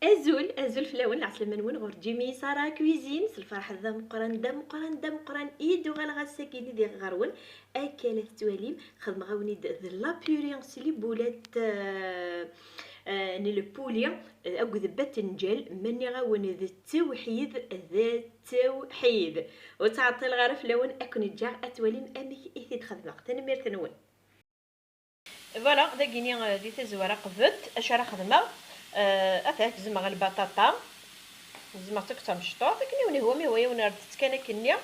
ازول فلاون العسل منون غور جيمي سارا كويزين الفرح ذا مقران دا مقران ايدو غالغا ساكيني دي غارون اكلت تواليم خدم غاوني لا بيوريونس لي بولات ني لو بوليا اكو ذبات نجال مني غاون ذا التوحيد وتعطي الغرف لون اكون جار اتواليم امي ايثي تخدم تنمير تنون فوالا داكيني دي تزواره قبت اش راه خدمه اتاك زعما غير البطاطا زعما تكثر مشطوط كني هو مي هو وانا ردت كان كنيا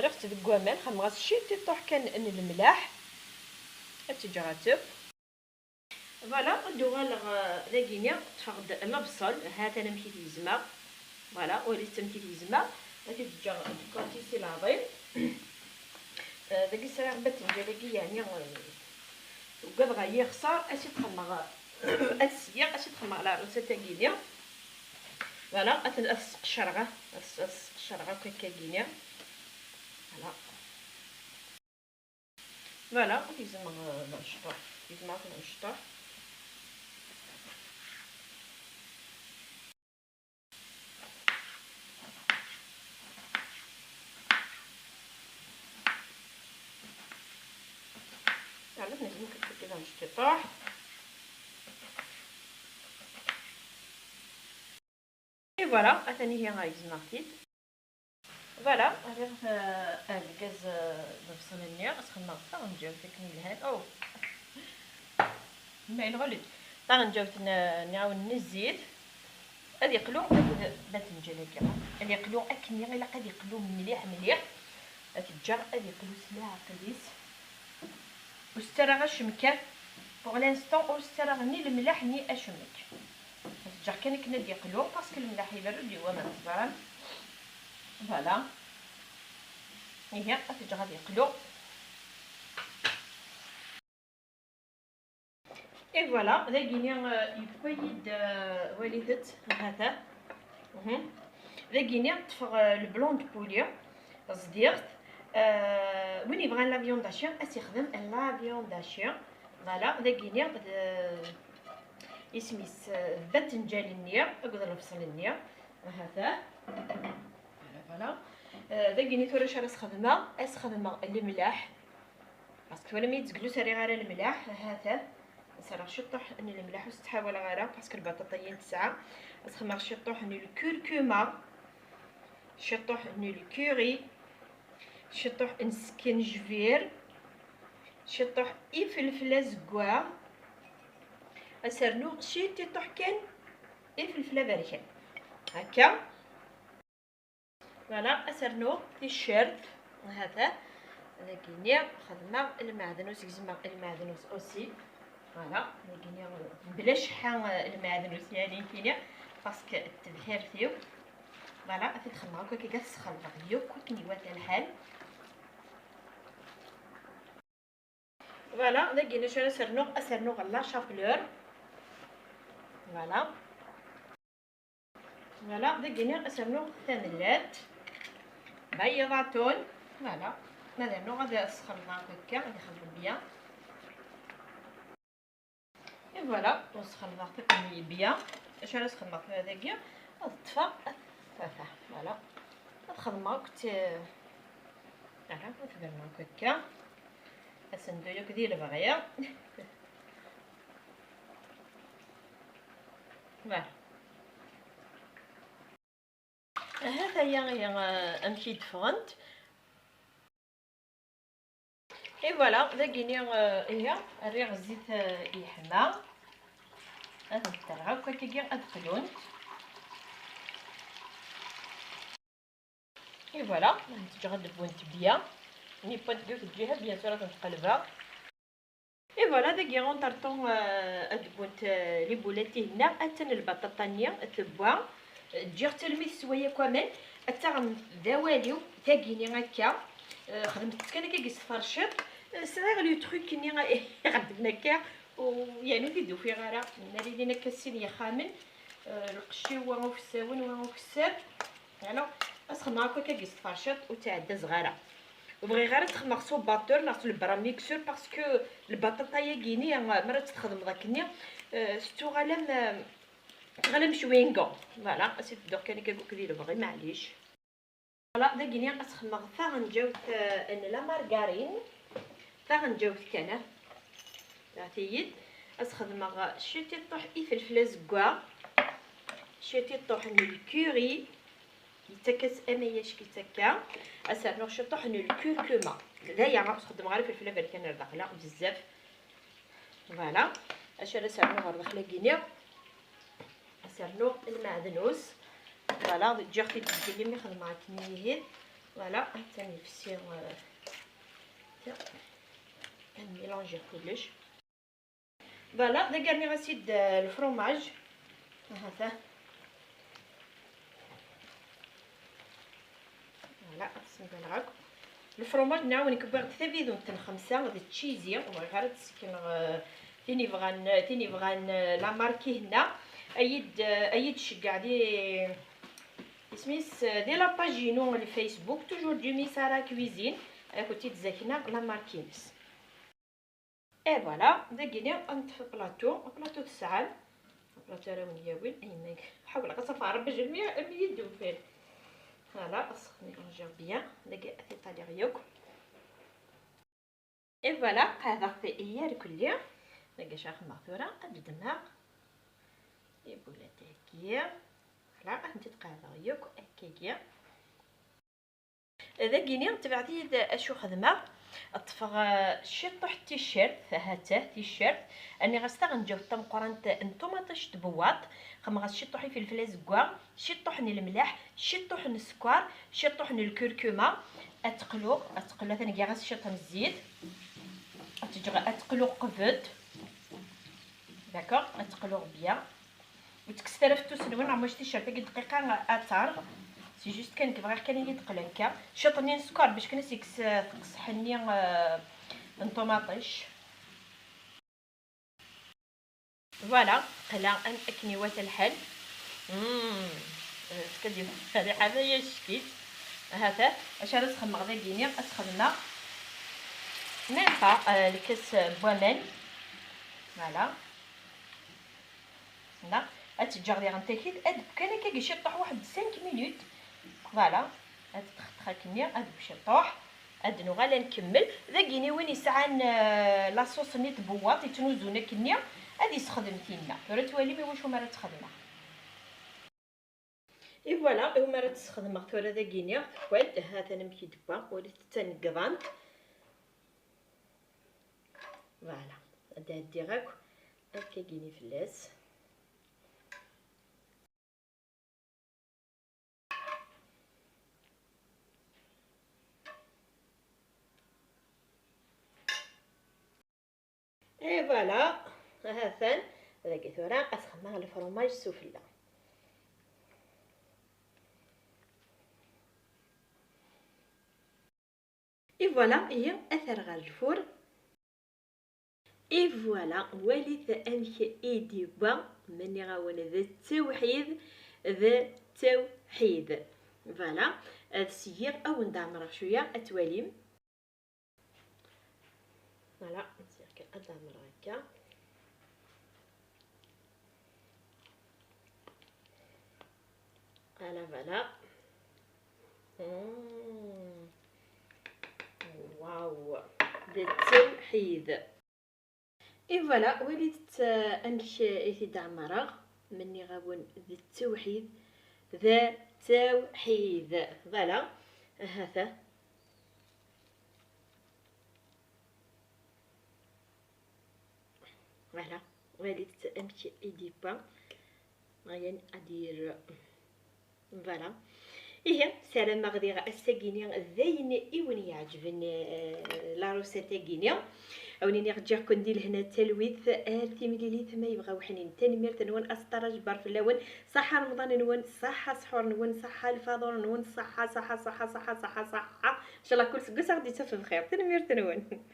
رفت دكوامل خم غاس شي تطوح كان ان الملاح التجراتب فوالا دوغال داكيني تفقد البصل هات انا مشيت يزما فوالا وليت مشيت يزما هادي تجا كارتيسي العظيم داكي سريع بتنجلكي يعني وقد غا يخسر اش تخمغ السياق اش تخمغ على عروسه تاكينيا فوالا الشرغه كاكينيا فوالا لازم نشطح تعرف لازم كده نشطح فوالا ثاني هي غايز ناخديت فوالا غير الغاز نفصل النيا اسخنا حتى غنجاو تكمل الهاد او الماء الغليظ حتى غنجاو نعاون الزيت غادي يقلو باذنجان هكا غادي يقلو اكني غير غادي يقلو مليح تجر غادي يقلو سلاعه قليس وسترا غشمكه بوغ لانستون وسترا ني الملاح ني اشمك تجر كان كنا يقلو باسكو الملاح يبرد اللي هو ما تزران فوالا هي تجي غادي يقلو اي فوالا داكيني يبيض والدت هذا داكيني طفغ البلون دو بوليو صديقت وين يبغى لا فيونداشيون يخدم لا فيونداشيون فوالا داكيني يسميس باذنجان النيا اقدر نفصل النيا هذا فوالا داكيني توريش راس خدمه الملاح باسكو ولا مي تقلو ساري غير الملاح هذا نصرا شطوح ان الملاح وستحاول غير باسكو البطاطايين تسعه اسخمر شطوح ان الكركمه شطوح ان الكوري شطوح ان سكنجفير شطوح فلفله زكوا اسرنو شي تطوح كان فلفله باركه هكا فوالا اسرنو تيشيرت هذا لكن خدمه المعدنوس زعما المعدنوس اوسي فوالا لكن بلاش شحال المعدنوس يعني كاينه باسكو التبخير فيه فوالا تدخل هكا كي تسخن دغيا كني واتا الحال فوالا لكن شنو اسرنو غلا شابلور فوالا لكن اسرنو ثملات بيضاتون فوالا ماذا نو غادي اسخن هكا غادي نخدم بيان اي فوالا نسخن نعطيكم بيان اش انا سخن هذاكيا الطفا فوالا نخدم كنت فوالا نخدم هكا اسندويك ديال البغيه فوالا هذا هي امشي دفغنت اي فوالا داكيني هي الريغ الزيت يحمى هذا الدرعه كي ادخلون اي فوالا تجي غاد بوينت بيان ني بوينت كيف تجيها بيان سور تنقلبها اي فوالا داكي غونطرطون اد بوينت لي بولاتي هنا اتن البطاطا نيا تبوا تجي تلمي سويه كمان حتى داواليو تاكيني هكا خدمت كان كي فرشط صغير لو تروك ني غدنا كاع ويعني كيدو في غاره ناري لينا كاسين يا خامن القشي هو في الساون وهو في الساب يعني اسخنا هكا كيس فرشط وتعدى صغيره وبغي غير تخمر سو باتور ناخذ البراميكسور باسكو البطاطا كيني مرات تخدم داك النيا ستو غالم غنم شوينكو فوالا اسيت دوك انا كنقول لك بغي معليش. فوالا داكني اسخمغ فغنجاوت ان لا مارغارين فغنجاوت كان عتيد اسخدمغ شتي طوح فلفله زكوا شتي طوح الكوري كيتاكس امياش كيتاكا اسرنو شطوح الكركمه هذايا غنخدم غير الفلفله اللي كان داخله بزاف فوالا اش انا سرنو غير داخله كينيا سرنو المعدنوس فوالا تجي اختي ديري لي خدمه معاك نيهيد فوالا ثاني نفسي نميلونجي كلش فوالا داكرني غنسيد الفرomاج هذا فوالا نسمي لك الفرomاج نعاون نكبر حتى فيدون تن 5 غادي تشيزي وغير تسكن تيني بغان لا ماركي هنا ايد شكاع دي سميس دي لاباجينو الفيسبوك توجور دومي سارا كويزين كنتي تزاكنا لا ماركينس اي فوالا داكيني نطفي بلاطو تسعال بلاطو راه ونياوين اينك حاول غتصفى باش المية يدوب فيه فوالا اسخني نجيب بيان داك اطالي غيوك اي فوالا هذا في ايار كليا داك شاخ مغفوره قد دماغ يبولا تاكيا فوالا انت تقاعده غيوك هكاكيا داكيني تبعتي اشو خدمه اطفغ شطح تيشيرت هاته تيشيرت اني غنجاوب طم قرانت انطوماطيش تبواط خما غشطحي في الفلاس كوا شطحني الملح شطحني السكر شطحني الكركمه اتقلو ثاني كاع غنشطهم الزيت تجي اتقلو قفد داكوغ اتقلو بيان وتكسترفتو سنون عماش تيشيرت كي دقيقه اثار سي جوست كان كبغي كان يدقل هكا شطني السكر باش كنسي تقصحني الطوماطيش فوالا قلا ان اكني وات الحل كدير هذه حاجه هي الشكيت هذا اش راه نسخمغ داكيني اسخدنا نيفا الكاس بومان فوالا لا اتجاردي غنتاكيد اد كان كيشطح واحد 5 مينوت فوالا هاد تخاكني هاد باش يطوح ادنو غالا نكمل داكيني وين يسعان لاصوص ني تبواط يتنوزونا كنيا هادي سخدمتينا راه توالي واش هما راه تخدمها اي فوالا هما راه تسخدمها ثورا داكيني واد هذا انا مكيدبا وليت تنقضان فوالا هدا ديغاك هكا كيني فلاس اي فوالا هاثان هذاك ثورا اسخمها الفرماج سوفلا اي فوالا هي اثر غير الفور اي فوالا وليت امك ايدي با مني غاون ذا التوحيد فوالا هاد السيير او ندعمر شويه اتواليم فوالا نسير كندعمر هكا فوالا واو ذا التوحيد اي فوالا وليت امك ايدي دعمر مني غاون ذا التوحيد فوالا هذا فوالا وليت امشي ايدي با غيان ادير فوالا هي سلام غادي غاساكيني زين ايوني يعجبني لا روسيت كينيا اونيني غتجيكم ندير هنا تلويث ارتي مليليت ما يبغاو حنين تنمير تنون اسطرج بار في اللون صحه رمضان نون صحه سحور نون صحه الفطور نون صحه ان شاء الله كل سكس غادي تفهم بخير تنمير تنون